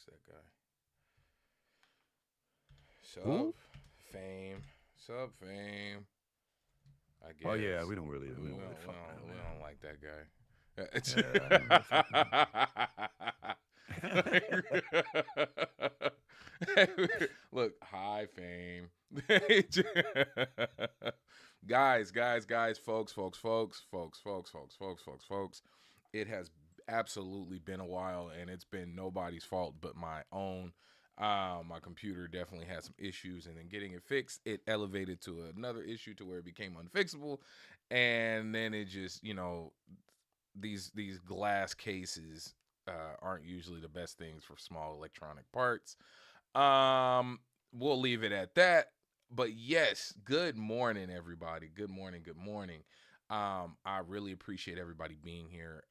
Who's that guy? Sub Who? Fame. Sub Fame. I Oh yeah, guess. we We don't really don't, we fuck with don't, him, we man. don't like that guy. Yeah, I don't really fuck with him. Look, high fame. Guys, folks. It has absolutely been a while, and it's been nobody's fault but my own. My computer definitely had some issues, and then getting it fixed, it elevated to another issue to where it became unfixable, and then it just, these glass cases aren't usually the best things for small electronic parts. We'll leave it at that. But yes, good morning, everybody. Good morning. Good morning. I really appreciate everybody being here.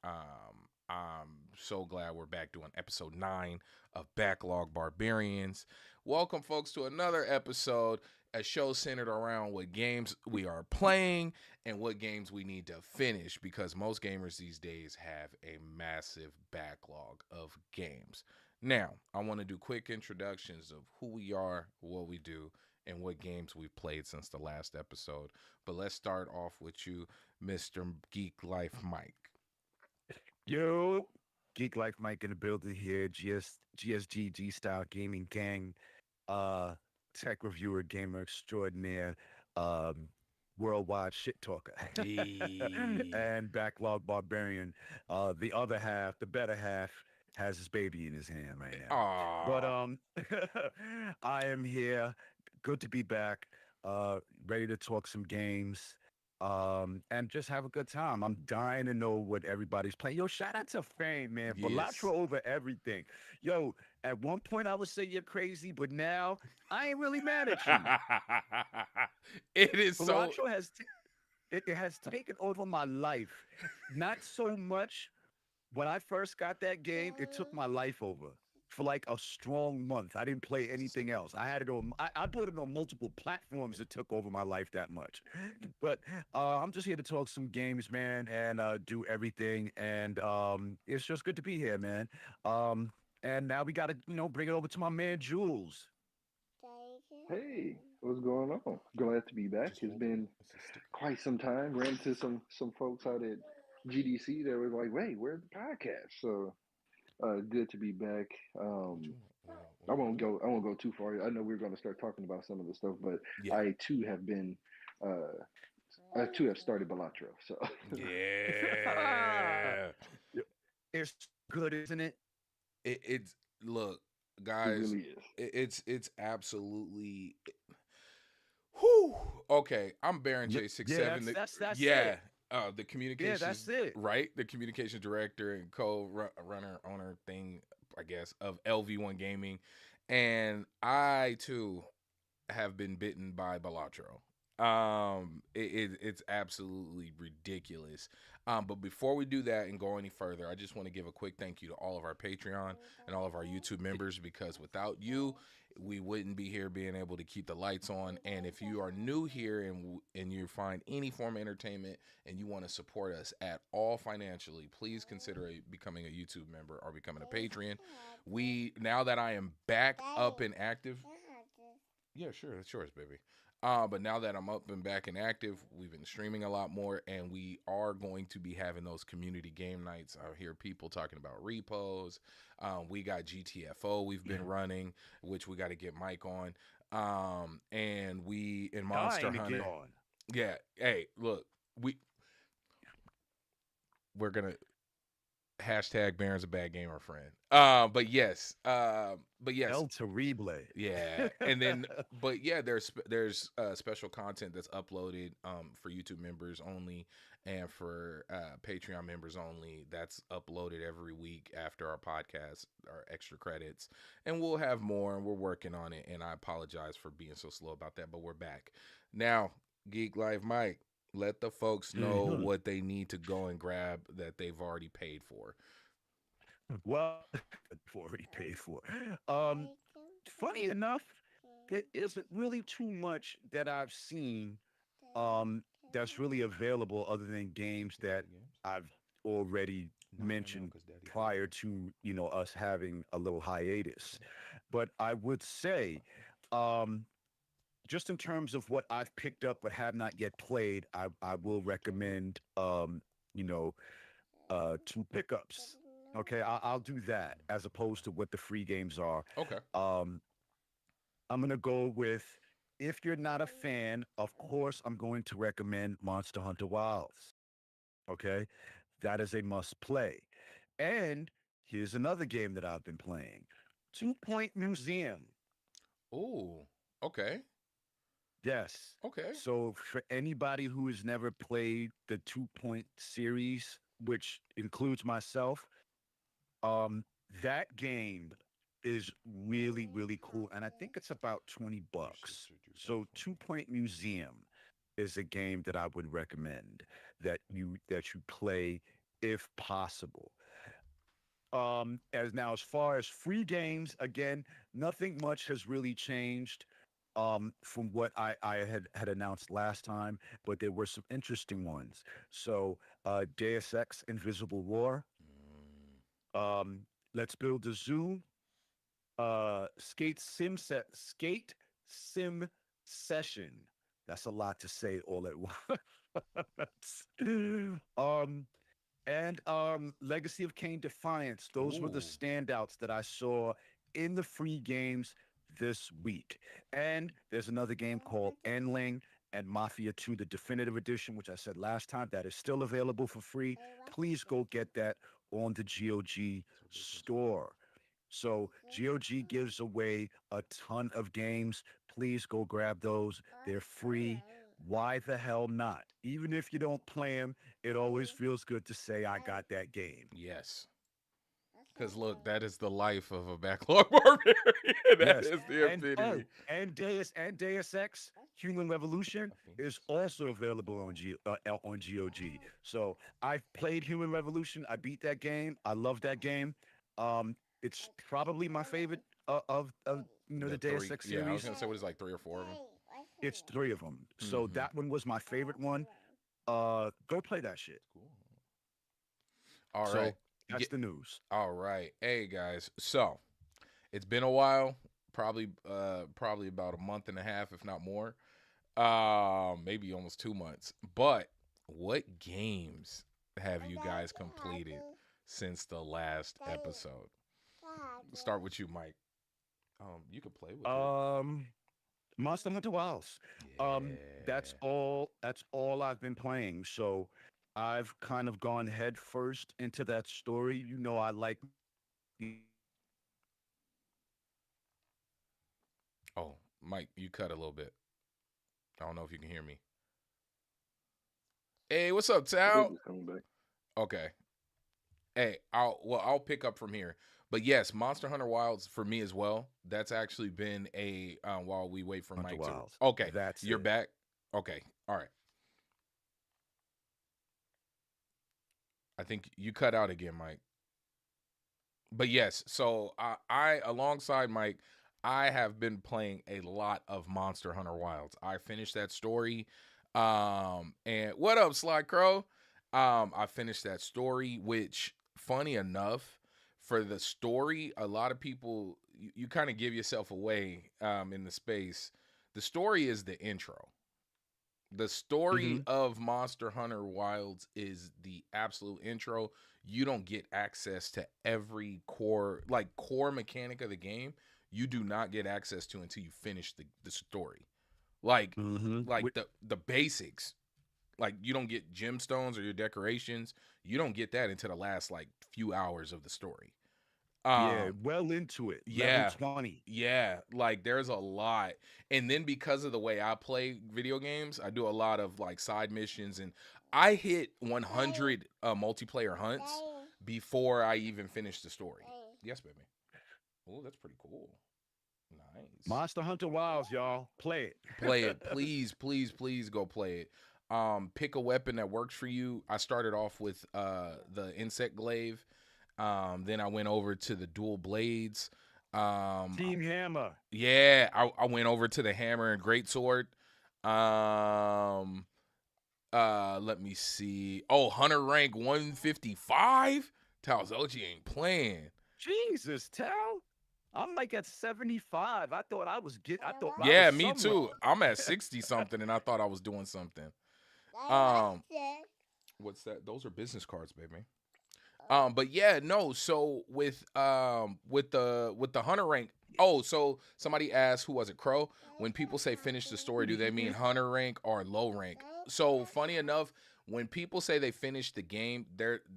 I'm so glad we're back doing episode 9 of Backlog Barbarians. Welcome, folks, to another episode, a show centered around what games we are playing and what games we need to finish, because most gamers these days have a massive backlog of games. Now, I want to do quick introductions of who we are, what we do, and what games we've played since the last episode. But let's start off with you, Mr. Geek Life Mike. Yo, Geek Life Mike in the building here. GSG Style Gaming Gang, uh, tech reviewer, gamer extraordinaire, um, worldwide shit talker, Hey. and backlog barbarian. The other half, the better half, has his baby in his hand right now. But Aw. I am here. Good to be back. Ready to talk some games. And just have a good time. I'm dying to know what everybody's playing. Yo, shout out to Fame, man. Balatro Yes. over everything. Yo, at one point I would say you're crazy, but now I ain't really mad at you. It is so. Balatro it has taken over my life. Not so much when I first got that game, it took my life over for like a strong month. I didn't play anything else. I had it on. I put it on multiple platforms. It took over my life that much. But I'm just here to talk some games, man, and do everything. And it's just good to be here, man. And now we got to, bring it over to my man Jules. Hey, what's going on? Glad to be back. Just It's hold it. been It's a sticker. quite some time. Ran into some folks out at GDC that was like, "Wait, where's the podcast?" So good to be back. What you Um, I want? won't go. I won't go too far. I know we're going to start talking about some of the stuff, but Yeah. I too have been. Uh, I too have started Balatro. So Yeah. It's good, isn't it? It's look, it guys. really is. It's absolutely. Whew. Okay, I'm Baron Yeah, J six yeah. seven. That's it. Yeah, the Yeah, that's communications it. right, the communications director and co-runner owner thing, I guess, of LV1 Gaming, and I too have been bitten by Balatro. It's absolutely ridiculous. But before we do that and go any further, I just want to give a quick thank you to all of our Patreon and all of our YouTube members, because without you, we wouldn't be here being able to keep the lights on. And if you are new here and you find any form of entertainment and you want to support us at all financially, please consider becoming a YouTube member or becoming a Patreon. We Now that I am back up and active. Yeah, sure. That's yours, baby. But now that I'm up and back and active, we've been streaming a lot more, and we are going to be having those community game nights. I hear people talking about repos. We got GTFO we've been running, which we got to get Mike on. And we in Monster Dying to get Hunter. on. Yeah. Hey, look, we're gonna hashtag Baron's a bad gamer friend. But yes, El Terrible. yeah, and then but yeah, there's special content that's uploaded for YouTube members only and for Patreon members only. That's uploaded every week after our podcast, our extra credits, and we'll have more. And we're working on it. And I apologize for being so slow about that, but we're back now. Geek Life Mike, let the folks know Mhm. what they need to go and grab that they've already paid for. Well, already paid for. Um, Funny enough, there isn't really too much that I've seen that's really available other than games that Games. I've already mentioned prior to us having a little hiatus. But I would say, um, just in terms of what I've picked up but have not yet played, I will recommend you know two pickups. Okay, I'll do that as opposed to what the free games are. Okay. Um, I'm gonna go with, if you're not a fan, of course, I'm going to recommend Monster Hunter Wilds. Okay, that is a must play. And here's another game that I've been playing, Two Point Museum. Ooh. Okay. Yes. Okay. So for anybody who has never played the 2 Point series, which includes myself, um, that game is really, really cool. And I think it's about 20 bucks. So 2 Point Museum is a game that I would recommend that you play if possible. As far as free games, again, nothing much has really changed from what I had announced last time, but there were some interesting ones. So Deus Ex Invisible War, Mm. um, Let's Build a Zoo, Skate Sim Session. That's a lot to say all at once. And Legacy of Kain Defiance. Those were the Ooh. standouts that I saw in the free games this week. And there's another game called Endling and Mafia 2, the definitive edition, which I said last time, that is still available for free. Please go get that on the GOG store. So GOG gives away a ton of games. Please go grab those. They're free. Why the hell not? Even if you don't play them, it always feels good to say, I got that game. Yes. Because look, that is the life of a backlog barbarian. That Yes. is the And epitome. Deus Ex Human Revolution A is Phoenix. also available on GOG. So I've played Human Revolution. I beat that game. I love that game. It's probably my favorite the The Deus three. Ex Yeah, I was series. gonna say what is like 3 or 4 of them. It's three of them. So Mm-hmm. that one was my favorite one. Go play that shit. Cool. All right. So that's Get. the news. All right. Hey guys. So it's been a while. Probably about a month and a half, if not more. Maybe almost 2 months. But what games have you guys completed since the last episode? Start with you, Mike. You can play with it. Um, Monster Hunter Wilds. Um, that's Yeah. all. That's all I've been playing. So I've kind of gone head first into that story. I like Oh, Mike, you cut a little bit. I don't know if you can hear me. Hey, what's up, I think Tal? it's coming back. Okay. Hey, I'll pick up from here. But yes, Monster Hunter Wilds for me as well. That's actually been a while we wait for Hunter Mike to. Wilds. Okay, That's you're it. back. Okay, all right. I think you cut out again, Mike. But yes, so I alongside Mike, I have been playing a lot of Monster Hunter Wilds. I finished that story. And what up, Sly Crow? I finished that story, which funny enough, for the story, a lot of people you kind of give yourself away in the space. The story is the intro. The story Hmm. of Monster Hunter Wilds is the absolute intro. You don't get access to every core mechanic of the game. You do not get access to until you finish the story. Like Hmm. like the basics. Like you don't get gemstones or your decorations. You don't get that until the last like few hours of the story. Yeah, Um well into it. Level yeah. 20. Yeah, like there's a lot. And then because of the way I play video games, I do a lot of like side missions and I hit 100 multiplayer hunts before I even finish the story. Yes, baby. Oh, that's pretty cool. Nice. Monster Hunter Wilds, y'all. Play it. Play it. Please, please, please go play it. Pick a weapon that works for you. I started off with the insect glaive. Then I went over to the dual blades. Um, Team Hammer. Yeah, I went over to the hammer and greatsword. Let me see. Oh, hunter rank 155. Talzochi ain't playing. Jesus, Tal. I'm like at 75. I thought I was Yeah, me somewhere. too. I'm at 60 something, and I thought I was doing something. Um, what's that? Those are business cards, baby. But yeah, no. So with the hunter rank. Oh, so somebody asked, who was it, Crow? When people say finish the story, do they mean hunter rank or low rank? So funny enough, when people say they finished the game,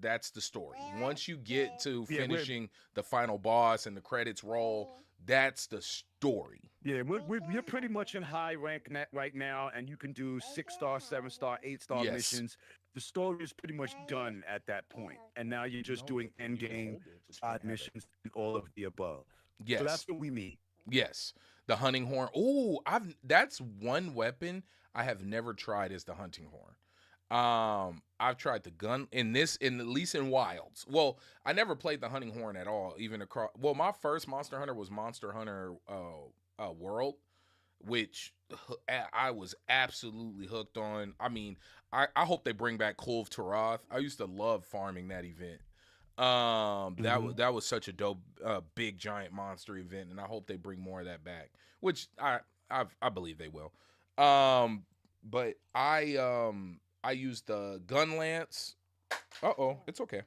that's the story. Once you get to Yeah, finishing the final boss and the credits roll, that's the story. we're pretty much in high rank right now, and you can do 6-star, 7-star, 8-star Yes. missions. The story is pretty much done at that point, and now you're just doing end game, side missions, and all of the above. So Yes. that's what we mean. Yes. The hunting horn. Ooh, that's one weapon I have never tried is the hunting horn. I've tried the gun in at least in Wilds. Well, I never played the hunting horn at all, even across. Well, my first Monster Hunter was Monster Hunter World, which I was absolutely hooked on. I mean, I hope they bring back Kulve Taroth. I used to love farming that event. That was such a dope, big giant monster event, and I hope they bring more of that back. Which I believe they will. But I used the gun lance. It's okay.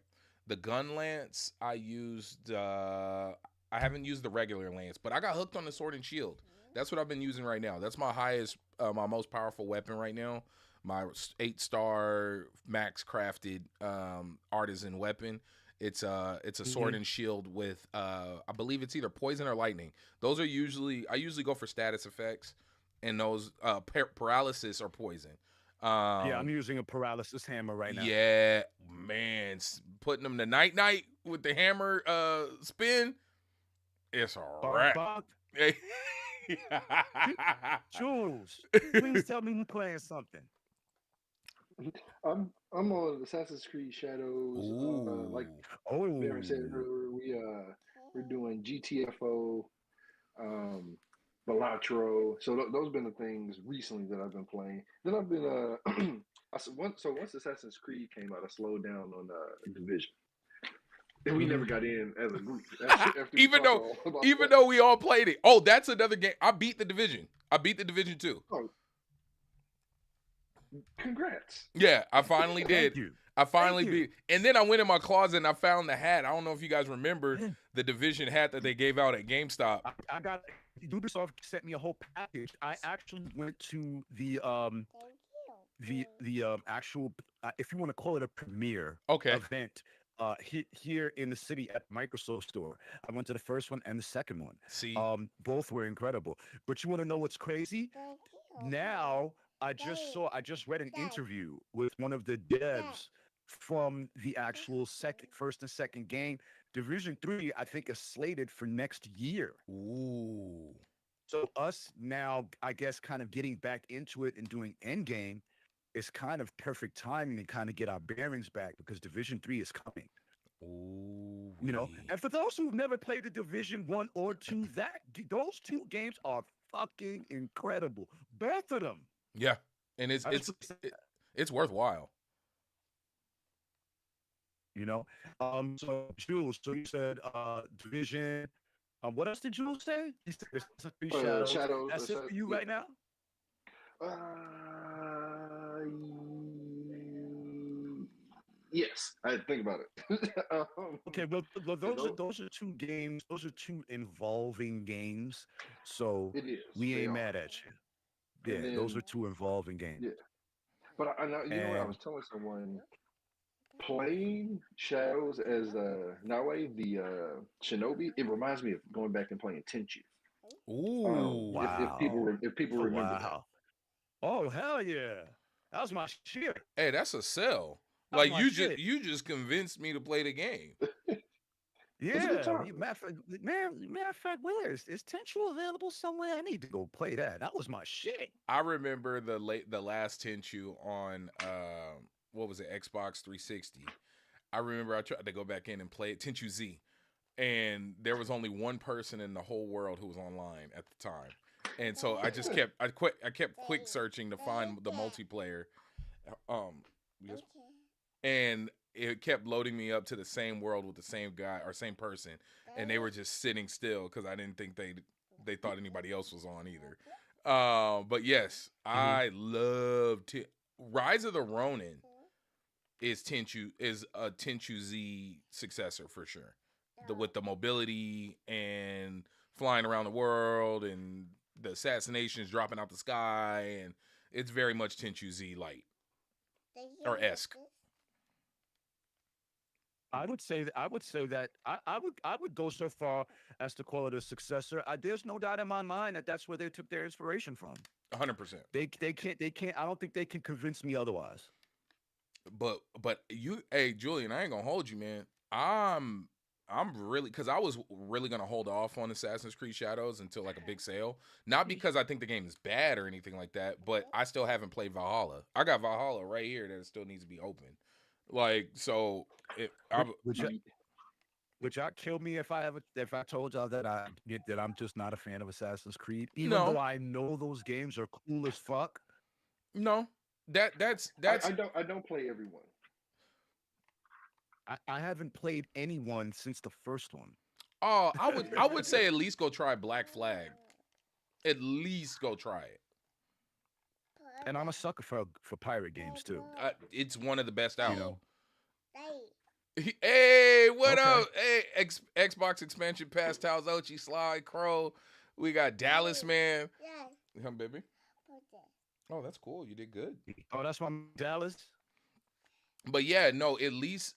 The gun lance I used. I haven't used the regular lance, but I got hooked on the sword and shield. That's what I've been using right now. That's my highest, my most powerful weapon right now. My 8-star max crafted artisan weapon. It's a sword and shield with I believe it's either poison or lightning. Those are I usually go for status effects, and those paralysis or poison. Yeah, I'm using a paralysis hammer right now. Yeah, man, putting them to night with the hammer spin, it's a wrap. Hey. Jules, please tell me you're playing something. I'm on Assassin's Creed Shadows. Like Baron said earlier, we're doing GTFO, um, Balatro. So those have been the things recently that I've been playing. Then I've been once Assassin's Creed came out, I slowed down on Division. And we never got in as a group. After even though we all played it. Oh, that's another game. I beat the Division. I beat the Division too. Oh, congrats. Yeah, I finally did. Thank you. I finally beat. And then I went in my closet and I found the hat. I don't know if you guys remember the Division hat that they gave out at GameStop. I got Ubisoft sent me a whole package. I actually went to the actual, if you want to call it a premiere event, here in the city at Microsoft Store. I went to the first one and the second one. See, both were incredible. But you want to know what's crazy? Now I just read an interview with one of the devs from the actual first and second game. Division 3, I think, is slated for next year. Ooh. So us now, I guess, kind of getting back into it and doing Endgame is kind of perfect timing to kind of get our bearings back because Division 3 is coming. Ooh. You know, and for those who've never played the Division 1 or 2, those two games are fucking incredible. Both of them. Yeah, and it's worthwhile. You know, so Jules, so you said Division. What else did Jules say? He said Shadows. That's it for you right now. Yes, I had to think about it. Okay, well, those are two games. Those are two involving games. So we ain't mad at you. Yeah, then, those are two involving games. Yeah, but I know you know what I was telling someone. Playing Shadows as Nawe, the Shinobi, it reminds me of going back and playing Tenchu. Ooh, wow! If people remember that. Oh hell yeah, that was my shit. Hey, that's a sell. Like you just convinced me to play the game. Yeah, matter of fact, where is Tenchu available somewhere? I need to go play that. That was my shit. I remember the last Tenchu on what was it, Xbox 360. I remember I tried to go back in and play it, Tenchu Z, and there was only one person in the whole world who was online at the time, and so I just kept quick searching to find the multiplayer, yes, and it kept loading me up to the same world with the same guy or same person, and they were just sitting still because I didn't think they thought anybody else was on either. But yes, I love Rise of the Ronin is a Tenchu Z successor for sure. With the mobility and flying around the world and the assassinations dropping out the sky, and it's very much Tenchu Z light or esque. I would say that I would go so far as to call it a successor. There's no doubt in my mind that that's where they took their inspiration from. 100%. They can't. I don't think they can convince me otherwise. But hey Julian, I ain't gonna hold you, man. I'm really, because I was really gonna hold off on Assassin's Creed Shadows until like a big sale. Not because I think the game is bad or anything like that, but I still haven't played Valhalla. I got Valhalla right here that still needs to be open. Like, so would y'all kill me if I told y'all that I'm just not a fan of Assassin's Creed, even No. though I know those games are cool as fuck? No, that's I don't play every one. I haven't played anyone since the first one. Oh, I would say at least go try Black Flag. At least go try it. And I'm a sucker for pirate games too. It's one of the best out. You know. Hey, what up? Hey, Xbox expansion pass, Towels Ochi, Sly, Crow. We got Dallas, man. Come, baby. Oh, that's cool. You did good. Oh, that's my Dallas. But yeah, no, at least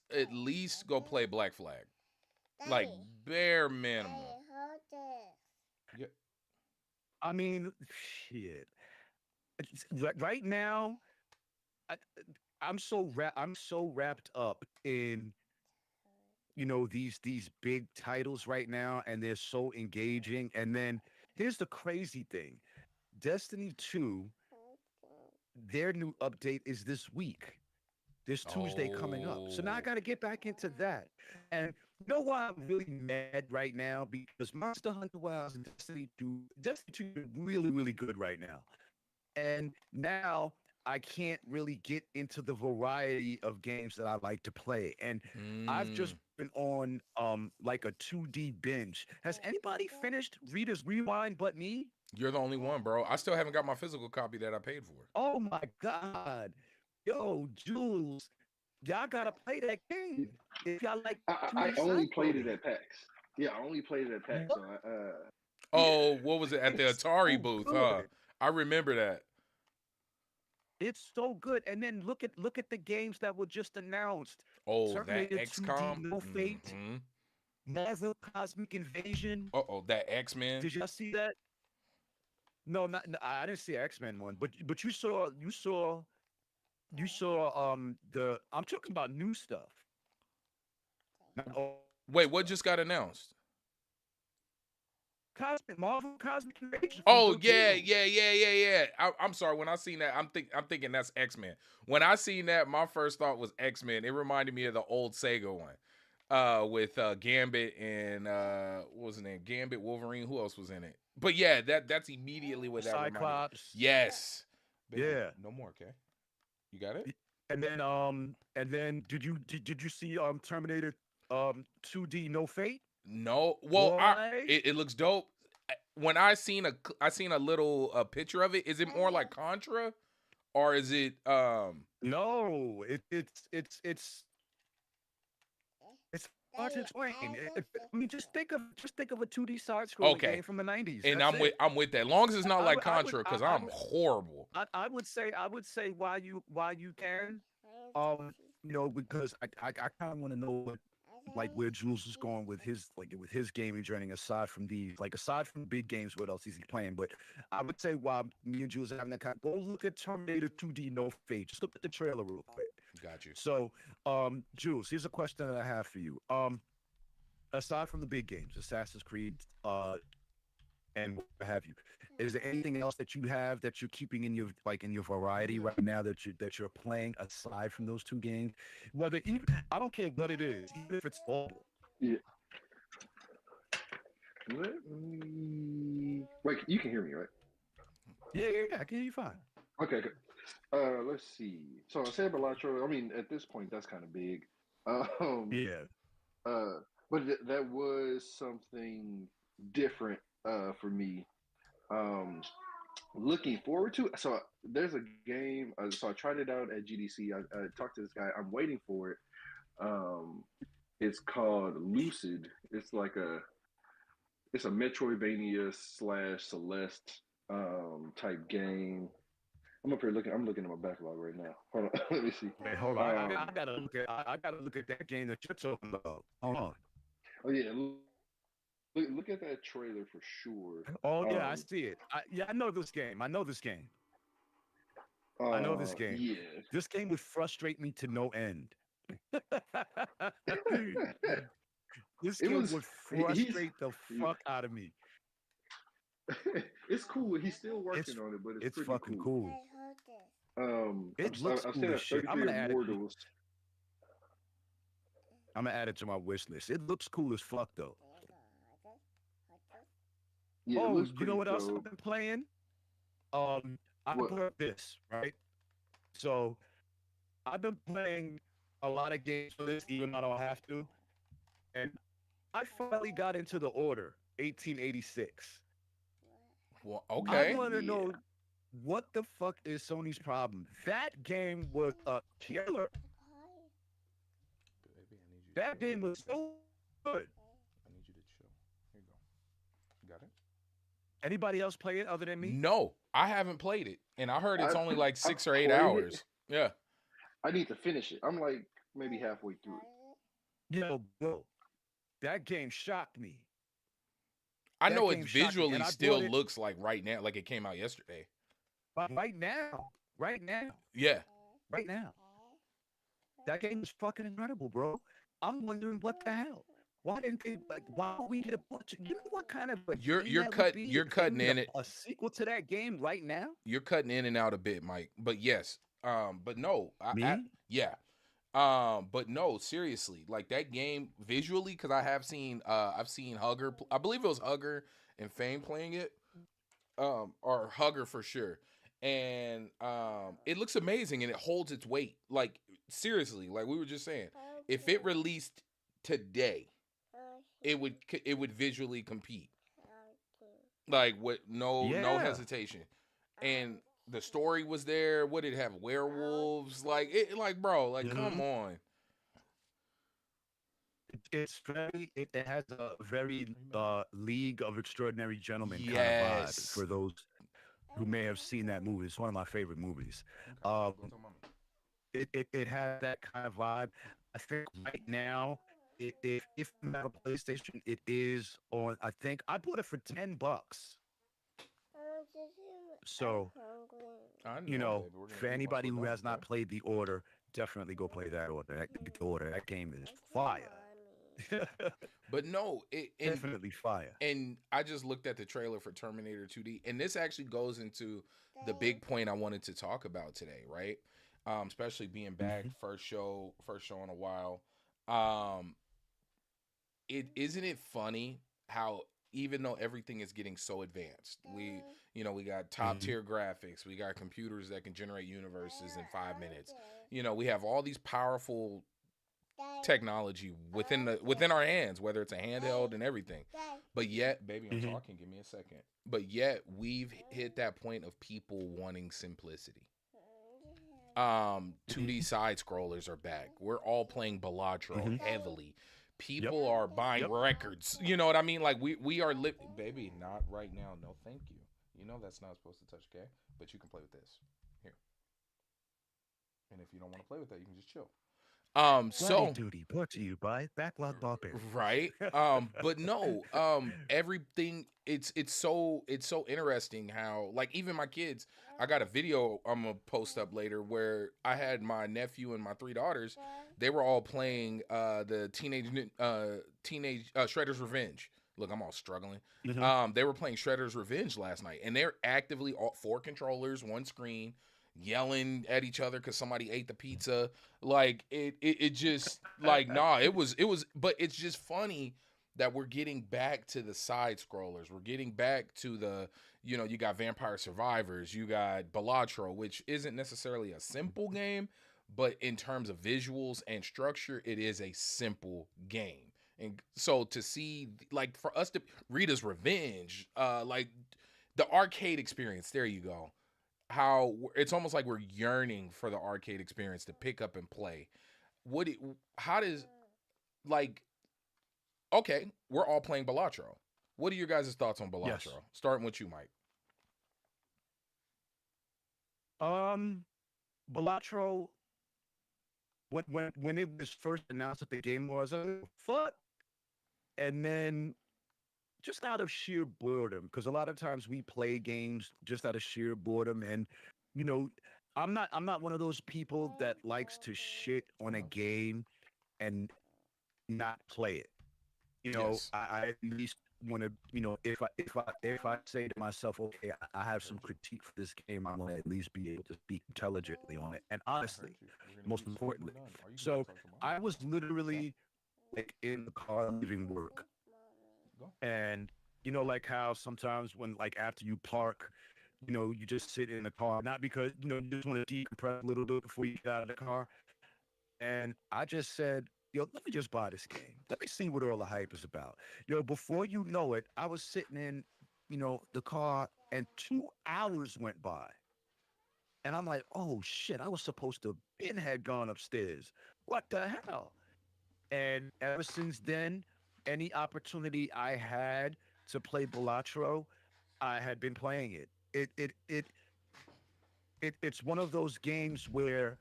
go play Black Flag. Like bare minimum. Yeah. I mean, shit. Right now, I'm so wrapped up in these big titles right now, and they're so engaging. And then here's the crazy thing: Destiny 2, their new update is this week. This Tuesday coming up. So now I got to get back into that. And you know why I'm really mad right now? Because Monster Hunter Wilds and Destiny 2 are really, really good right now. And now I can't really get into the variety of games that I like to play. And I've just been on like a 2D binge. Has anybody finished Reader's Rewind but me? You're the only one, bro. I still haven't got my physical copy that I paid for. Oh my God. Yo, Jules, y'all gotta play that game. If y'all like, I only played it at PAX. Yeah, I only played it at PAX. So what was it at the Atari booth? Huh? I remember that. It's so good. And then look at the games that were just announced. Oh, Terminator that XCOM, 2D, No Fate, Marvel Cosmic Invasion. That X-Men. Did y'all see that? No, I didn't see X-Men one, but you saw I'm talking about new stuff. Wait, what just got announced? Marvel Cosmic Invasion. Oh yeah. I'm sorry. When I seen that, I'm thinking that's X-Men. When I seen that, my first thought was X-Men. It reminded me of the old Sega one, with Gambit and what was his name? Gambit, Wolverine. Who else was in it? But yeah, that's immediately what that Cyclops. reminded. Yes. Baby, yeah. No more. Okay. You got it. And then did you see Terminator 2D No Fate? No. Well, it looks dope. When I seen a little picture of it. Is it more like Contra, or is it No, it's hard to explain. I mean, just think of a 2D side scrolling game from the 90s. And I'm with that. As long as it's not like Contra, because I'm horrible. I would say why you can, because I kind of want to know where Jules is going with his gaming journey, aside from big games, what else is he playing? But I would say while me and Jules are having that go look at Terminator 2D No Fate. Just look at the trailer real quick. Got you. So, Jules, here's a question that I have for you. Aside from the big games, Assassin's Creed, and what have you, is there anything else that you have that you're keeping in your variety right now that you're playing aside from those two games? I don't care what it is, even if it's all. Yeah. Let me. Wait, you can hear me, right? Yeah, I can hear you fine. Okay, good. Let's see. So I said Balatro. I mean, at this point, that's kind of big. Um, Yeah. but that was something different for me. Um, looking forward to. So there's a game. So I tried it out at GDC. I talked to this guy. I'm waiting for it. Um, it's called Lucid. It's a Metroidvania slash Celeste type game. I'm up here looking. I'm looking at my backlog right now. Hold on, let me see. Wait, hold on. I Um, gotta look at. I gotta look at that game that you're talking about. Hold on. oh yeah, look at that trailer for sure. Oh yeah, I Um, see it. Yeah, I know this game. I know this game. I know this game. yeah. This game would frustrate me to no end. This It game was. would He's. frustrate the fuck out of me. It's cool. He's still It's working on it, but it's it's pretty fucking cool. cool. It looks I've cool stayed as at shit. I'm 33 gonna add it. Immortals. I'm gonna add it to my wish list. It looks cool as fuck though. Yeah, it Oh, looks you know pretty what else I've dope. been playing? I What? bought this, right? So I've been playing a lot of games for this, even though I don't have to. And I finally got into the order 1886. Well, I okay. want to Yeah. know what the fuck is Sony's problem. That game was a killer. Baby, I need you to That chill. game was so good. I need you to chill. Here you go. You got it? Anybody else play it other than me? No, I haven't played it, and I heard it's I only like I 6 or 8 played it. hours. Yeah. I need to finish it. I'm like maybe halfway through it. Yo, bro, that game shocked me. I That know it game shocked me, and visually I still bought it looks like right now, like it came out yesterday. right now. Right now. Yeah. Right now. That game is fucking incredible, bro. I'm wondering what the hell. Why didn't they like? Why don't we get a bunch? You know what kind of a You're game you're that would cut be you're if they cutting made in it. a sequel to that game right now? You're cutting in and out a bit, Mike. But yes. But no. Me? Yeah. But no, seriously, like that game visually, because I've seen Hugger. I believe it was Hugger and Fame playing it. Or Hugger for sure. And it looks amazing and it holds its weight. Like seriously, like we were just saying, if it released today, it would visually compete. Like with no Yeah. hesitation. And the story was there. What did it have? Werewolves? Like bro, like come Mhm. on. It has a very League of Extraordinary Gentlemen kind of vibe Yes. for those who may have seen that movie. It's one of my favorite movies. Okay, Um, go tell mommy. it has that kind of vibe. I think right now, if I'm at a PlayStation, it is on. I think I bought it for $10. So I know, you know, baby. We're gonna for eat once anybody we're who done, has not okay? played the order, definitely go play that order. That game is fire. But no, Definitely fire. and I just looked at the trailer for Terminator 2D, and this actually goes into the big point I wanted to talk about today, right? Especially being back, Mhm. first show in a while. Um, it isn't it funny how even though everything is getting so advanced, we got top Mhm. tier graphics, we got computers that can generate universes in 5 minutes. We have all these powerful technology within our hands, whether it's a handheld and everything. But yet, baby, I'm Mhm. talking. Give me a second. But yet, we've hit that point of people wanting simplicity. 2D Mhm. side scrollers are back. We're all playing Balatro Mhm. heavily. Yep. People are buying Yep. records. You know what I mean? Like we are baby, not right now. No, thank you. You know that's not supposed to touch, okay? But you can play with this. Here. And if you don't want to play with that, you can just chill. Flag So duty brought to you by Backlog Barbarians. right. But no, everything it's so interesting how like even my kids, I got a video I'm gonna post up later where I had my nephew and my three daughters, they were all playing the teenage Shredder's Revenge. Look, I'm all struggling. Mhm. They were playing Shredder's Revenge last night, and they're actively all four controllers, one screen, yelling at each other because somebody ate the pizza. Like it just like nah, it was but it's just funny that we're getting back to the side scrollers. We're getting back to the you got Vampire Survivors, you got Balatro, which isn't necessarily a simple game, but in terms of visuals and structure, it is a simple game. And so to see, like, for us to Rita's Revenge, like the arcade experience, there you go. How it's almost like we're yearning for the arcade experience to pick up and play. How does, like, okay, we're all playing Balatro. What are your guys' thoughts on Balatro? Yes. Starting with you, Mike. Balatro, when it was first announced that the game was, fuck. And then just out of sheer boredom, because a lot of times we play games just out of sheer boredom, and you know, I'm not one of those people that likes to shit on a game and not play it. Yes. I at least want to, if I say to myself, okay, I have some critique for this game, I want to at least be able to speak intelligently on it and honestly, most importantly. So I was literally like in the car leaving work, and like how sometimes when like after you park, you just sit in the car, not because you just want to decompress a little bit before you get out of the car. And I just said, let me just buy this game. Let me see what all the hype is about. Before you know it, I was sitting in, the car, and 2 hours went by. And I'm like, oh shit, I was supposed to been had gone upstairs. What the hell? And ever since then, any opportunity I had to play Balatro, I had been playing it. It's one of those games where,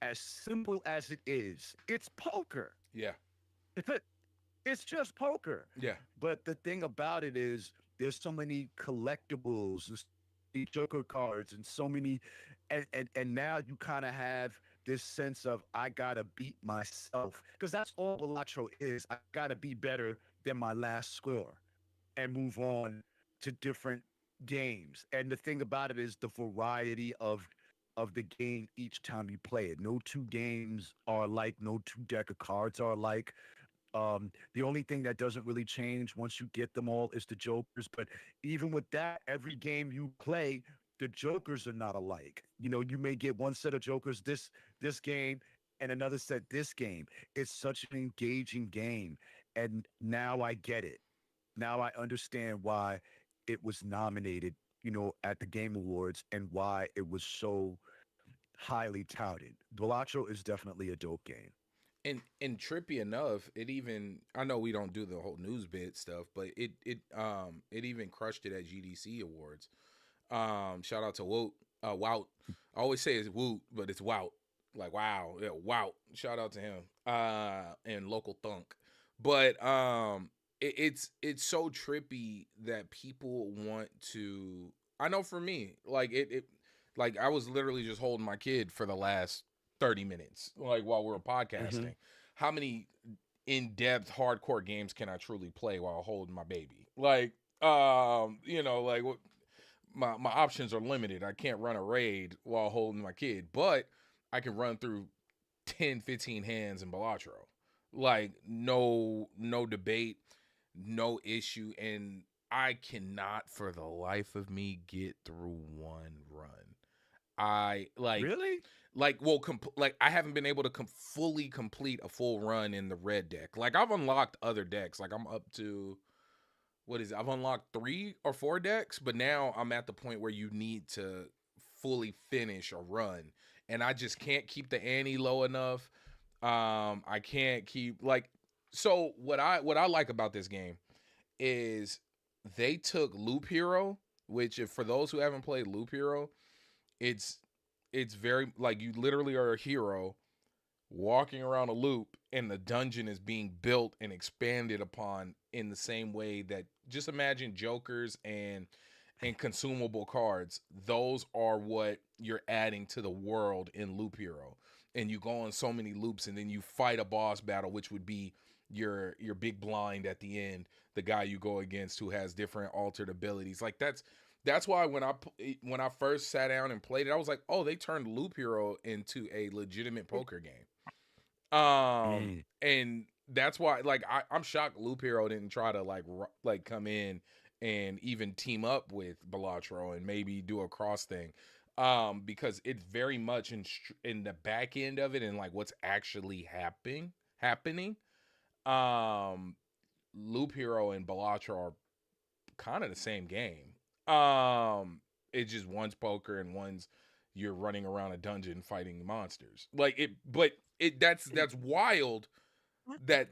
as simple as it is, it's poker. Yeah. It's just poker. Yeah. But the thing about it is, there's so many collectibles, there's so many Joker cards, and so many, and now you kind of have this sense of I gotta beat myself, because that's all Balatro is. I gotta be better than my last score and move on to different games. And the thing about it is the variety of the game each time you play it. No two games are alike. No two deck of cards are alike. The only thing that doesn't really change once you get them all is the jokers. But even with that, every game you play, the jokers are not alike. You may get one set of jokers this game and another set this game. It's such an engaging game. And now I get it. Now I understand why it was nominated, at the Game Awards, and why it was so highly touted. Balatro is definitely a dope game. And trippy enough, it even, I know we don't do the whole news bit stuff, but it even crushed it at GDC Awards. Shout out to Wout. Wout. I always say it's Woot, but it's Wout. Like, wow. Yeah, Wout. Shout out to him. And Local Thunk. But it's so trippy that people want to, I know for me, like like I was literally just holding my kid for the last 30 minutes, like while we were podcasting. Mm-hmm. How many in-depth hardcore games can I truly play while holding my baby? Like, like my options are limited. I can't run a raid while holding my kid, but I can run through 10, 15 hands in Balatro. Like, no debate, no issue. And I cannot for the life of me get through one run. I Really? like I haven't been able to fully complete a full run in the red deck. Like, I've unlocked other decks. Like, I'm up to, what is it? I've unlocked 3 or 4 decks, but now I'm at the point where you need to fully finish a run, and I just can't keep the ante low enough. I can't keep, like, so what I like about this game is they took Loop Hero, which, if for those who haven't played Loop Hero, it's very, like, you literally are a hero walking around a loop, and the dungeon is being built and expanded upon in the same way that, just imagine jokers and consumable cards. Those are what you're adding to the world in Loop Hero. And you go on so many loops, and then you fight a boss battle, which would be your big blind at the end, the guy you go against who has different altered abilities. Like, that's why when I first sat down and played it, I was like, oh, they turned Loop Hero into a legitimate poker game. And that's why, like, I'm shocked Loop Hero didn't try to like come in and even team up with Balatro and maybe do a cross thing. because it's very much in the back end of it and like what's actually happening. Um, Loop Hero and Balatro are kind of the same game. It's just one's poker and one's you're running around a dungeon fighting monsters. Like it, but it that's wild that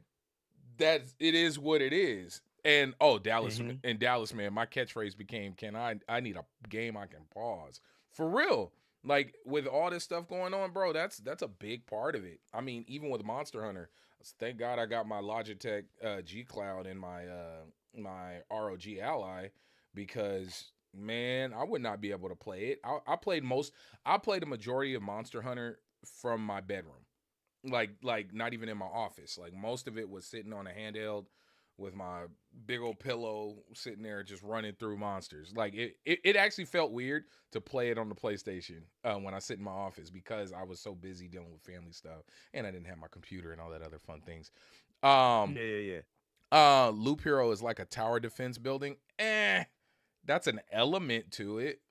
it is what it is. And Mm-hmm. Dallas, man, my catchphrase became, "Can I need a game I can pause for real." Like with all this stuff going on, bro, that's a big part of it. I mean, even with Monster Hunter, thank God I got my Logitech G Cloud and my ROG Ally because man, I would not be able to play it. I played a majority of Monster Hunter from my bedroom, like not even in my office. Like most of it was sitting on a handheld with my big old pillow sitting there just running through monsters. Like it actually felt weird to play it on the PlayStation when I sit in my office because I was so busy dealing with family stuff and I didn't have my computer and all that other fun things. Um Yeah, yeah, yeah. Loop Hero is like a tower defense building. That's an element to it.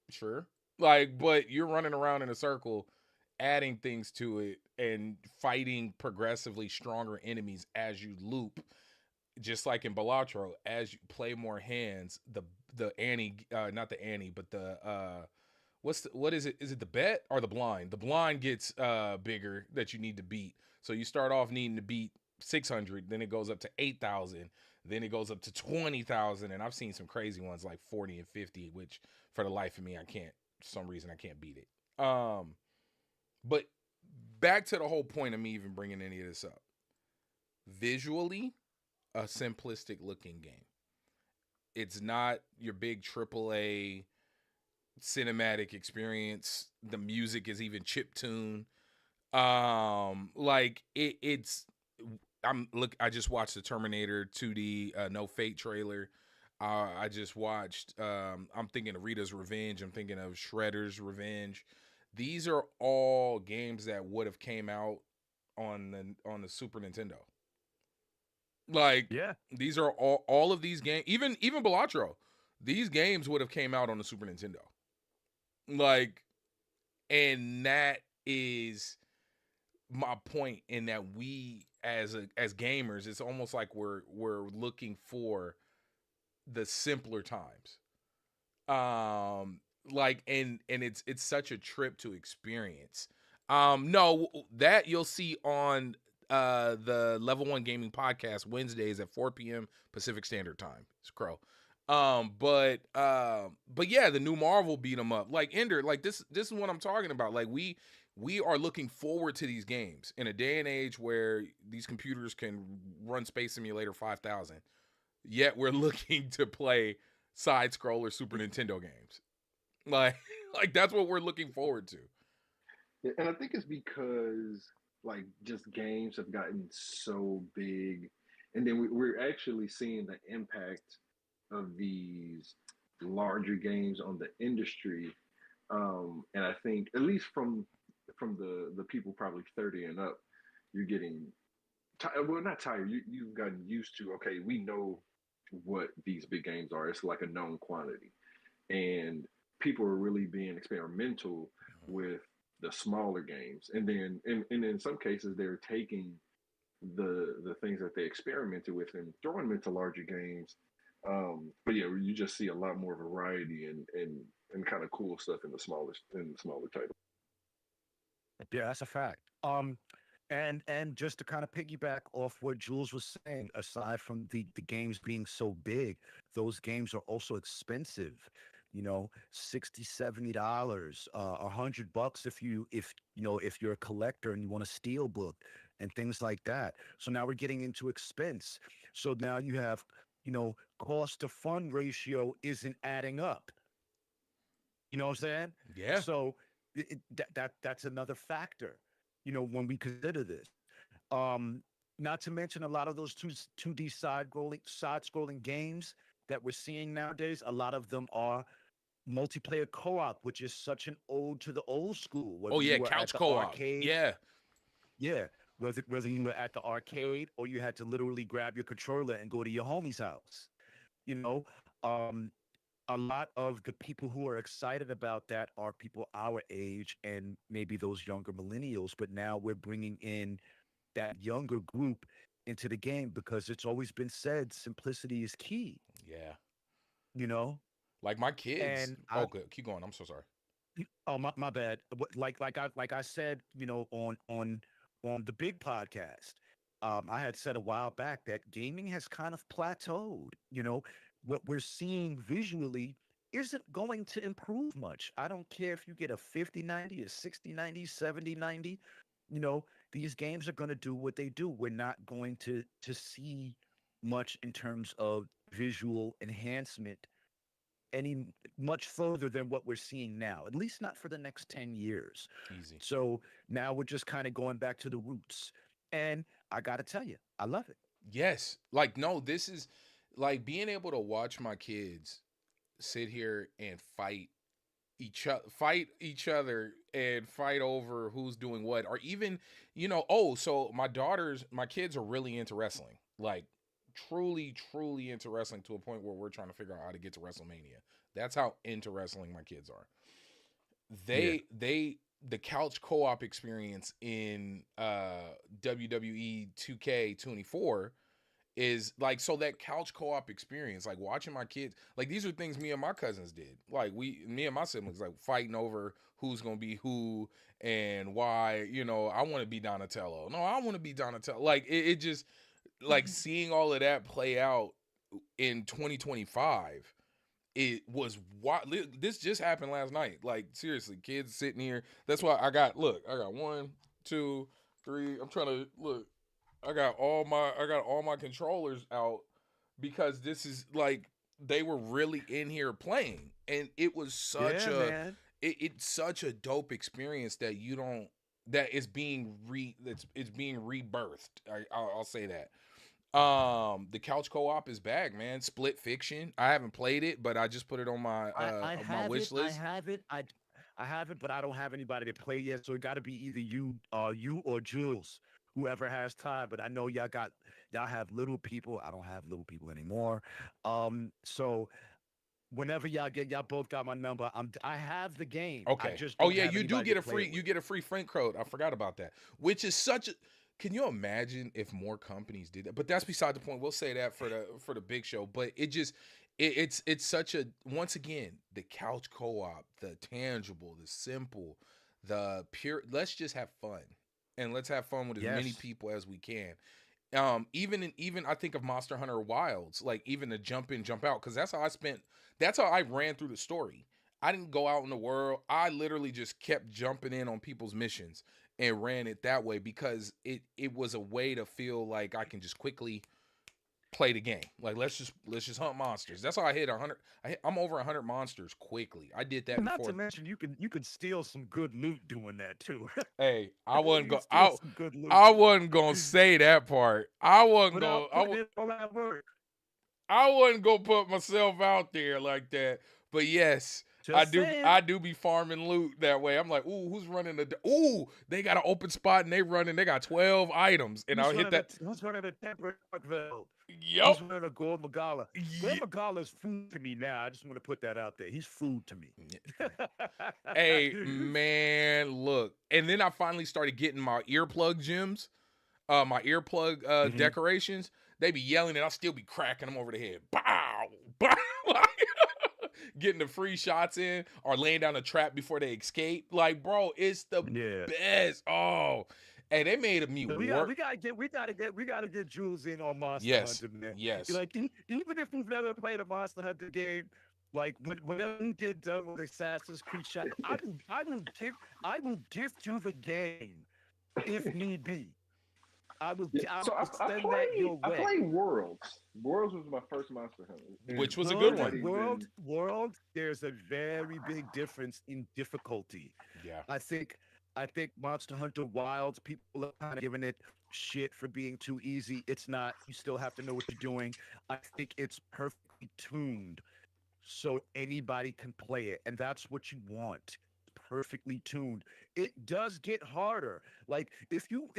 Sure. Like, but you're running around in a circle, adding things to it and fighting progressively stronger enemies as you loop. Just like in Balatro, as you play more hands, the ante, not the ante, but the what is it? Is it the bet or the blind? The blind gets bigger that you need to beat. So you start off needing to beat 600, then it goes up to 8,000, then it goes up to 20,000, and I've seen some crazy ones like 40 and 50, which for the life of me I can't. For some reason I can't beat it. But back to the whole point of me even bringing any of this up. Visually, a simplistic looking game. It's not your big AAA cinematic experience. The music is even chip tune. Like it's I just watched the Terminator 2D No Fate trailer. I just watched I'm thinking of Rita's Revenge, I'm thinking of Shredder's Revenge. These are all games that would have came out on the Super Nintendo. Like Yeah. these are all of these games, even Balatro. These games would have came out on the Super Nintendo. Like, and that is my point in that we as gamers, it's almost like we're looking for the simpler times. Like and it's such a trip to experience. No, that you'll see on the Level 1 Gaming Podcast Wednesdays at 4 p.m. Pacific Standard Time. It's Crow. But yeah, the new Marvel beat 'em up. Like Ender, like this is what I'm talking about. Like we are looking forward to these games in a day and age where these computers can run Space Simulator 5000. Yet we're looking to play side scroller Super Nintendo games. Like like that's what we're looking forward to. Yeah, and I think it's because like just games have gotten so big, and then we're actually seeing the impact of these larger games on the industry. And I think at least from the people probably 30 and up, you're getting well, not tired. You've gotten used to, okay, we know what these big games are. It's like a known quantity, and people are really being experimental with the smaller games, and then and in some cases they're taking the things that they experimented with and throwing them into larger games. But yeah, you just see a lot more variety and kind of cool stuff in the smaller titles. Yeah, that's a fact. And just to kind of piggyback off what Jules was saying, aside from the games being so big, those games are also expensive. You know, 60, $70, $100 if you know if you're a collector and you want a steel book and things like that. So now we're getting into expense. So now you have, cost to fund ratio isn't adding up. You know what I'm saying? Yeah. So that's another factor. When we consider this, um, not to mention a lot of those two D side scrolling games that we're seeing nowadays. A lot of them are multiplayer co-op, which is such an ode to the old school. Oh Whether you yeah, were at couch the co-op. arcade, Yeah. yeah, whether you were at the arcade or you had to literally grab your controller and go to your homie's house. You know, um, a lot of the people who are excited about that are people our age and maybe those younger millennials. But now we're bringing in that younger group into the game because it's always been said simplicity is key, Yeah. you know? Like my kids. And I Okay, keep going. I'm so sorry. oh my bad. Like I said, on the big podcast, I had said a while back that gaming has kind of plateaued. What we're seeing visually isn't going to improve much. I don't care if you get a 50-90, a 60-90, 70-90. These games are going to do what they do. We're not going to see much in terms of visual enhancement any much further than what we're seeing now, at least not for the next 10 years. Easy. So now we're just kind of going back to the roots. And I got to tell you, I love it. Yes. Like, no, this is like being able to watch my kids sit here and fight each other and fight over who's doing what, or even, so my kids are really into wrestling. Like, truly, truly into wrestling, to a point where we're trying to figure out how to get to WrestleMania. That's how into wrestling my kids are. Yeah. The couch co-op experience in WWE 2K24 is like, so that couch co-op experience, like watching my kids, like these are things me and my cousins did. Like me and my siblings, like fighting over who's gonna be who and why. I want to be Donatello. No, I want to be Donatello. Like it just, like seeing all of that play out in 2025. It was what this just happened last night. Like seriously, kids sitting here. That's why I got 1, 2, 3. I'm trying to look. I got all my controllers out because this is like they were really in here playing, and it was such Yeah, man. it's such a dope experience that you don't that is being it's being rebirthed. I'll say that. The couch co-op is back, man. Split Fiction. I haven't played it, but I just put it I on my have it. wish I list. have it. I have it, but I don't have anybody to play yet. So it got to be either you or Jules, whoever has time. But I know y'all have little people. I don't have little people anymore. So whenever y'all both got my number. I have the game. I Okay. just Oh don't yeah, have you do anybody get to a play free it you with. get a free friend code. I forgot about that. Which is such a can you imagine if more companies did that? But that's beside the point. We'll say that for the big show. But it's such a, once again, the couch co-op, the tangible, the simple, the pure, let's just have fun. And let's have fun with as many Yes. people as we can. Even I think of Monster Hunter Wilds, like even the jump in, jump out, because that's how I ran through the story. I didn't go out in the world. I literally just kept jumping in on people's missions and ran it that way because it was a way to feel like I can just quickly play the game. Like let's just hunt monsters. That's how I hit 100. I'm over 100 monsters quickly. I did that Not to before. mention you can steal some good loot doing that too. Hey, You can steal some good loot I wasn't gonna say that part. without putting in all that work. I wasn't gonna put myself out there like that. But yes, I Just do saying. I do be farming loot that way. I'm like, ooh, who's running ooh, they got an open spot and they got 12 items. And I'll hit that. Who's running the temperate Parkville? Yup. Who's running a Gold Magala? Gold Ye- Magala is food to me now. I just want to put that out there. He's food to me. Hey man, look. And then I finally started getting my earplug gems, my earplug Mhm. decorations. They be yelling and I'll still be cracking them over the head. Bow, bow. Getting the free shots in or laying down a trap before they escape. Like, bro, it's the Yeah. best. Oh, hey, they made me So work. we gotta get Jules in on Monster Yes, Hunter, man. yes. Like even if we've never played a Monster Hunter game, like whenever we get done with Assassin's Creed Shadow, I will gift you the game if need be. Yeah. I So will send that your I way. played Worlds. Worlds was my first Monster Hunter, Which and was a good and World, not one. world, even. world. There's a very big difference in difficulty. Yeah. I think I think Monster Hunter Wilds, people are kind of giving it shit for being too easy. It's not. You still have to know what you're doing. I think it's perfectly tuned so anybody can play it, and that's what you want. perfectly tuned. It does get harder. Like if you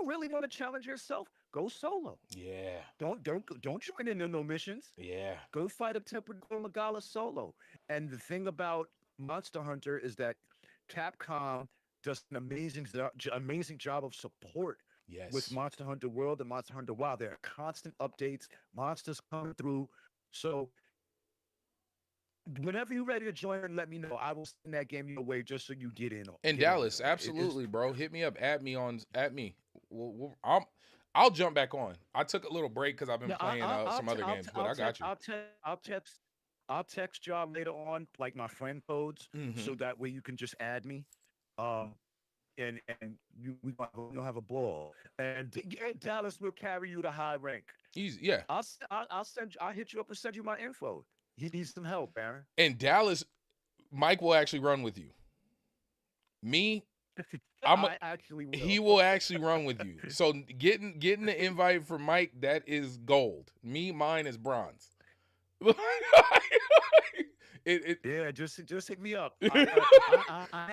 really want to challenge yourself, go solo. Yeah. Don't join in no missions. Yeah. Go fight a tempered Magala solo. And the thing about Monster Hunter is that Capcom does an amazing job of support with Yes. Monster Hunter World and Monster Hunter Wild. There are constant updates, monsters coming through. So whenever you're ready to join, let me know. I will send that game your way just so you In get in Dallas, on it. It is absolutely, bro. Hit me up. At me. I'll jump back on. I took a little break because I've been yeah. playing some other games, but I got you. I'll text y'all later on, like my friend codes, Mm-hmm. so that way you can just add me. Um, and we'll have a ball. And Dallas will carry you to high rank. Easy, yeah. I'll hit you up and send you my info. He needs some help, Aaron. In Dallas, Mike will actually run with you. Me, he will actually run with you. So getting the invite from Mike, that is gold. Mine is bronze. Yeah, just hit me up. I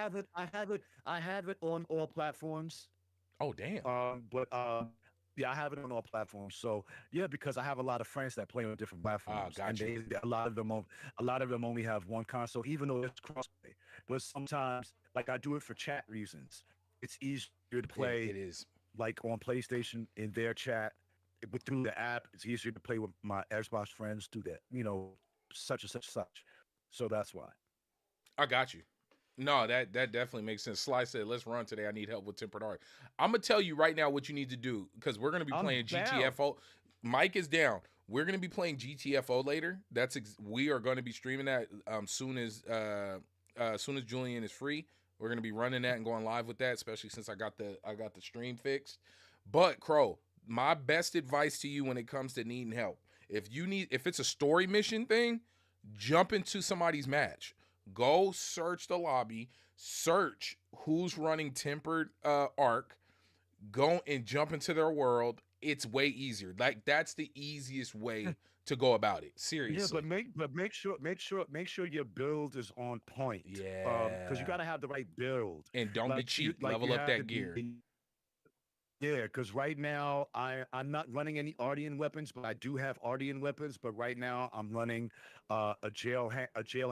have it on all platforms. Oh damn. But yeah, I have it on all platforms. So yeah, because I have a lot of friends that play on different platforms, and Got you. a lot of them only have one console, even though it's crossplay. But sometimes, like I do it for chat reasons. It's easier to play It is. like on PlayStation in their chat, but through the app, it's easier to play with my Xbox friends through that, such and such. So that's why. I got you. No, that definitely makes sense. Sly said, "Let's run today. I need help with tempered art." I'm gonna tell you right now what you need to do because we're gonna be playing GTFO. Mike is down. We're gonna be playing GTFO later. We are going to be streaming that soon as Julian is free. We're gonna be running that and going live with that, especially since I got the stream fixed. But Crow, my best advice to you when it comes to needing help, if it's a story mission thing, jump into somebody's match. Go search the lobby, search who's running tempered arc, go and jump into their world. It's way easier. Like that's the easiest way to go about it. Seriously. Yeah, but make sure your build is on point. Yeah. Because you gotta have the right build. And don't be cheap. Level You up have that to gear. Yeah, because right now I'm not running any Ardian weapons, but I do have Ardian weapons. But right now I'm running a jail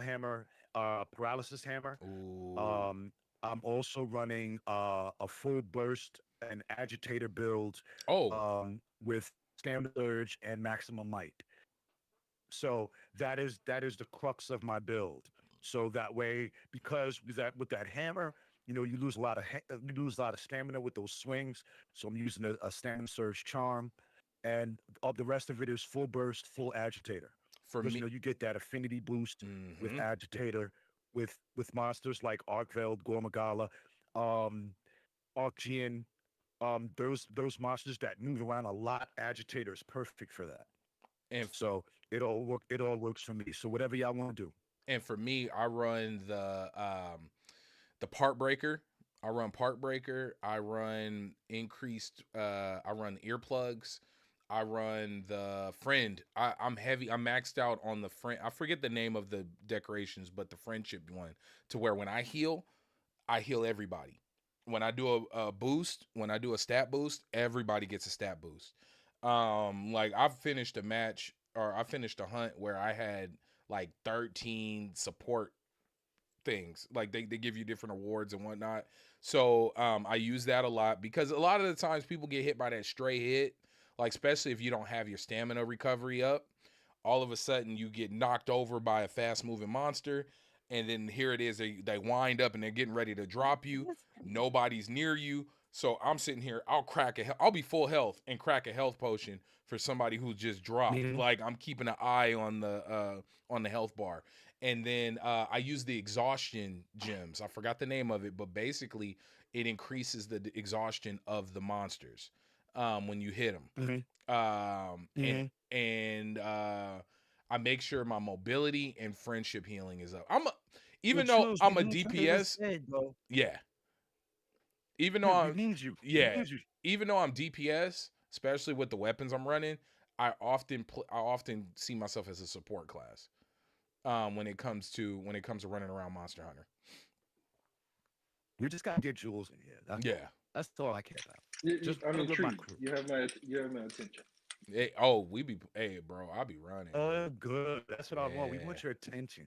hammer, paralysis hammer. Ooh. I'm also running a full burst and agitator build Oh. with stamina surge and maximum might. So that is the crux of my build. So that way, because with that hammer, you lose a lot of you lose a lot of stamina with those swings. So I'm using a stamina surge charm, and all the rest of it is full burst, full agitator. For Because me. you get that affinity boost with Mm-hmm. agitator with monsters like Arkveld, Gormagala, um, Arcgean, those monsters that move around a lot. Agitator is perfect for that. And So it all works for me. So whatever y'all want to do. for me, I run the part breaker. I run part breaker. I run increased. I run earplugs. I run the friend. I'm heavy. I'm maxed out on the friend. I forget the name of the decorations, but the friendship one to where when I heal everybody. When I do a boost, when I do a stat boost, everybody gets a stat boost. Like I've finished a match or I finished a hunt where I had like 13 support things. Like they give you different awards and whatnot. So I use that a lot because a lot of the times people get hit by that stray hit, like especially if you don't have your stamina recovery up. All of a sudden you get knocked over by a fast moving monster, and then here it is, they wind up and they're getting ready to drop you. Nobody's near you. So I'm sitting here, I'll be full health and crack a health potion for somebody who just dropped. Mhm. Like I'm keeping an eye on the health bar. And then I use the exhaustion gems. I forgot the name of it, but basically it increases the exhaustion of the monsters when you hit them. Mhm. Um, and Mhm. and I make sure my mobility and friendship healing is up. Even Well, though Chills, we I'm a need you to DPS, say, bro. yeah. Even though Yeah, we I'm need you. We yeah, need you. even though I'm DPS, especially with the weapons I'm running, I often see myself as a support class. When it comes to running around Monster Hunter. You just gotta get Jules in here. That's all. Yeah. That's all I care about. Just I'm build up my intrigued. crew. You have my attention. Hey, oh, we be. Hey, bro, I be running. Oh, Dude. good. That's what I want. We Yeah. want your attention,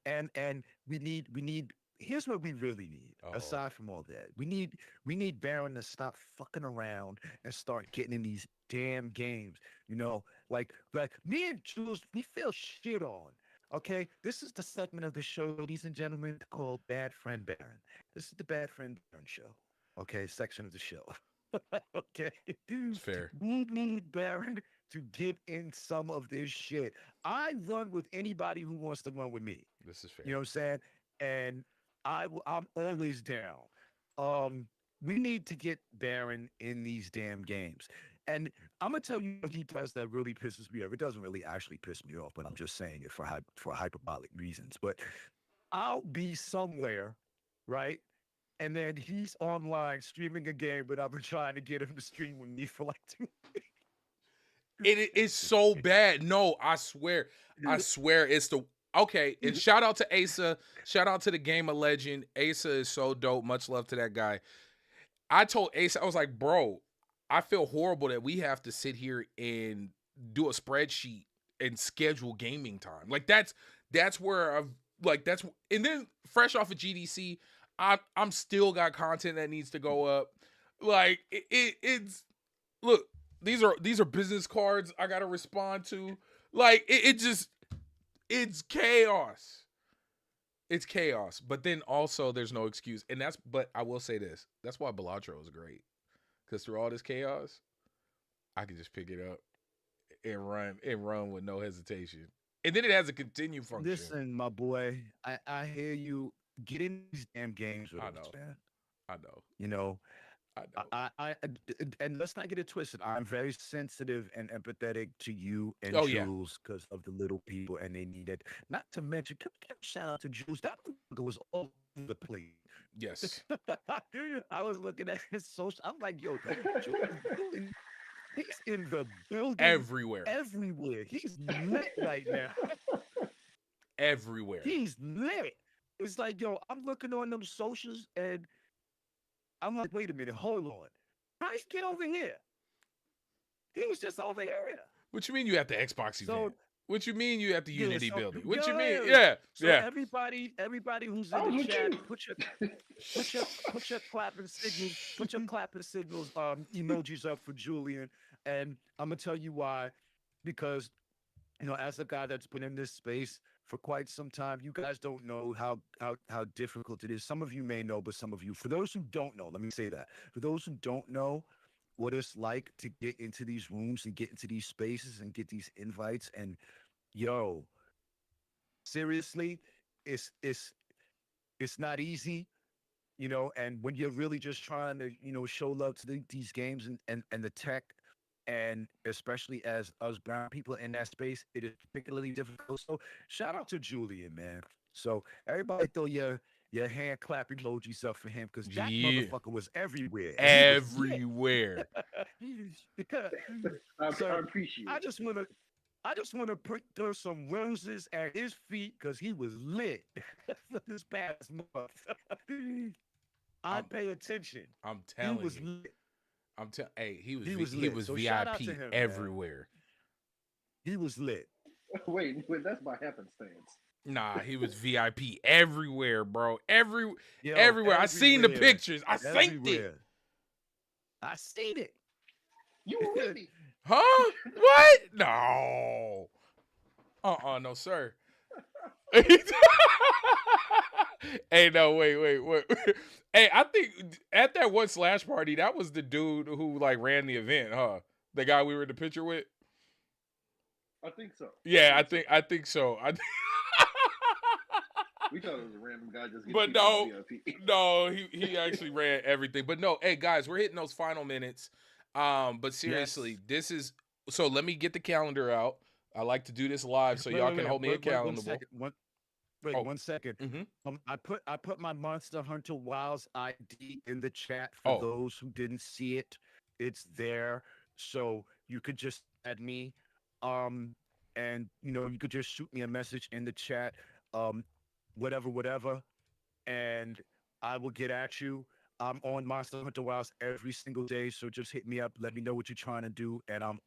and we need. Here's what we really need. Oh. Aside from all that, we need Baron to stop fucking around and start getting in these damn games. Like me and Jules, we feel shit on. Okay, this is the segment of the show, ladies and gentlemen, called Bad Friend Baron. This is the Bad Friend Baron show. Okay, section of the show. Okay, It's dude, fair. we need Baron to get in some of this shit. I run with anybody who wants to run with me. This is You fair. know what I'm saying? And I'm always down. Um, we need to get Baron in these damn games. And I'm gonna tell you what he does that really pisses me off. It doesn't really actually piss me off, but I'm just saying it for hyperbolic reasons. But I'll be somewhere, right? And then he's online streaming a game, but I've been trying to get him to stream with me for like two. It is so bad. No, I swear. I swear it's the okay. And shout out to Asa. Shout out to the game of legend. Asa is so dope. Much love to that guy. I told Asa, I was like, bro, I feel horrible that we have to sit here and do a spreadsheet and schedule gaming time. Like that's where I've like that's and then fresh off of GDC, I'm still got content that needs to go up. Like it's look, these are business cards I gotta respond to. Like it just it's chaos. It's chaos. But then also there's no excuse. And but I will say this. That's why Balatro is great. Because through all this chaos, I can just pick it up and run with no hesitation. And then it has a continue function. Listen, my boy, I hear you. Get in these damn games with I us, know. man. I know. You know, I know. and let's not get it twisted. I'm very sensitive and empathetic to you and Oh yeah. Jules because of the little people and they need it. Not to mention, can we give a shout out to Jules? That motherfucker was all over the place. Yes. I was looking at his social. I'm like, yo, Jules, he's in the building Everywhere. everywhere. He's lit right now. Everywhere. He's lit. It's like, yo, I'm looking on them socials and I'm like, wait a minute, hold on. How he get over here? He was just over here. What you mean you at the Xbox So event? What you mean you at the Unity so, building? What you yeah. mean? Yeah. So Yeah. everybody who's I in was the with chat, you. put your clapping signals, emojis up for Julian. And I'm gonna tell you why. Because as a guy that's been in this space for quite some time, you guys don't know how difficult it is. Some of you may know, but some of you, for those who don't know, let me say that. For those who don't know what it's like to get into these rooms and get into these spaces and get these invites, and yo, seriously, it's not easy. And when you're really just trying to, show love to these games and the tech, and especially as us brown people in that space, it is particularly difficult. So shout out to Julian, man. So everybody throw your hand clap emojis up for him because that Yeah. motherfucker was everywhere. And Everywhere. I So appreciate I it. just want to put throw some roses at his feet because he was lit this past month. I pay attention. I'm He telling was you. lit. Hey, he was He was he lit. was So shout out VIP to him, man. everywhere. He was lit. Wait, that's by happenstance. Nah, he was VIP everywhere, bro. Yo, Everywhere. I seen the everywhere. pictures. I synced it. Everywhere. I seen it. You were with me. Huh? What? No. No, sir. Hey, no, wait. Hey, I think at that one slash party, that was the dude who like ran the event, huh? The guy we were in the picture with. I think so. Yeah, I think so. We thought it was a random guy just getting But people no, VIP. no, he actually ran everything. But no, hey guys, we're hitting those final minutes. But seriously, Yes. this is so. Let me get the calendar out. I like to do this live so y'all can hold me accountable. 1 second. Mm-hmm. I put my Monster Hunter Wilds ID in the chat for those who didn't see it. It's there, so you could just add me, and you could just shoot me a message in the chat, whatever, and I will get at you. I'm on Monster Hunter Wilds every single day, so just hit me up. Let me know what you're trying to do, and I'm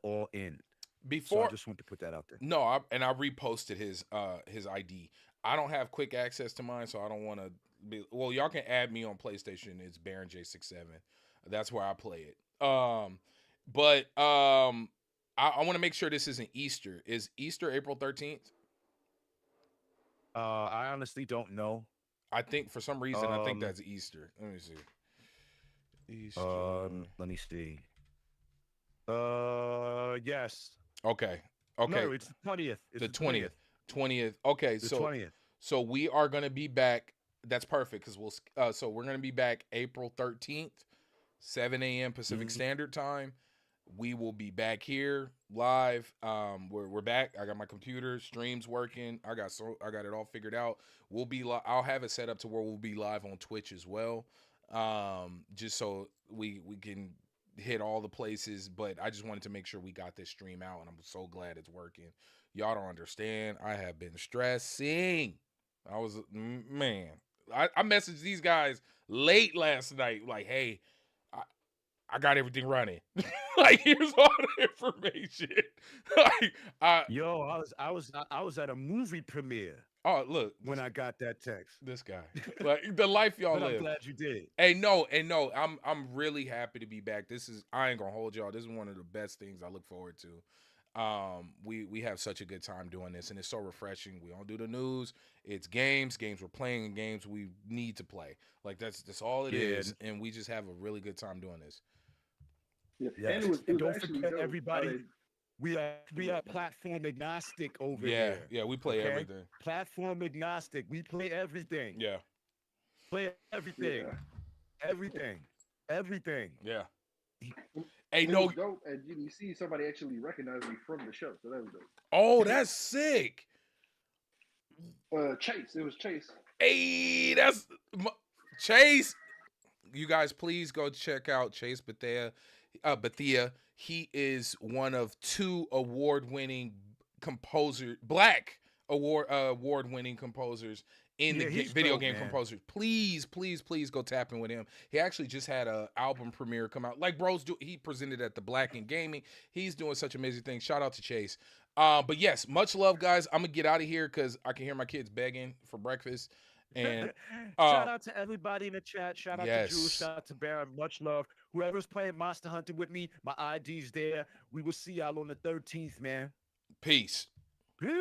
all in. So I Before just want to put that out there. No, I reposted his ID. I don't have quick access to mine, so I don't want to be. Well, y'all can add me on PlayStation. It's Baron J67. That's where I play it. But I want to make sure this isn't Easter. Is Easter April 13th? I honestly don't know. I think for some reason I think Um, that's Easter. Let me see. Easter. Let me see. Yes. Okay. Okay. No, it's the 20th. It's The the 20th. 20th. Okay. The 20th. So we are gonna be back. That's perfect because we'll. So we're gonna be back April 13th, 7 a.m. Pacific Mhm. Standard Time. We will be back here live. We're back. I got my computer streams working. I got it all figured out. We'll be. I'll have it set up to where we'll be live on Twitch as well. Just so we can hit all the places. But I just wanted to make sure we got this stream out, and I'm so glad it's working. Y'all don't understand. I have been stressing. I was man. I messaged these guys late last night, like, hey, I got everything running. Like, here's all the information. Like, Yo, I was at a movie premiere oh look, when I got that text. this guy, like the life y'all But I'm live. glad you did. Hey, no, I'm really happy to be back. I ain't gonna hold y'all. This is one of the best things I look forward to. We have such a good time doing this, and it's so refreshing. We don't do the news. It's games we're playing, and games we need to play. Like that's all it Yeah. is, and we just have a really good time doing this. Yeah, and Yes. it was And don't actually forget, dope. everybody, we are platform agnostic over Yeah, here. yeah, we play Okay? everything. Platform agnostic. We play everything. Yeah, Play everything. Yeah, Everything. Everything. yeah. Hey, it no, was dope at GDC. Somebody actually recognized me from the show, so that was dope. oh, that's sick. Chase, it was Chase. Hey, Chase. You guys, please go check out Chase Bethea. He is one of two award-winning black award-winning composers in Yeah, the he's video dope, game man. composers. Please, please, please go tap in with him. He actually just had a album premiere come out. Like bros do, he presented at the Black and Gaming. He's doing such amazing things. Shout out to Chase. But yes, much love, guys. I'm gonna get out of here because I can hear my kids begging for breakfast. And Shout out to everybody in the chat. Shout out to Jules. yes, Shout out to Baron. Much love. Whoever's playing Monster Hunter with me, my ID's there. We will see y'all on the 13th, man. peace. Peace.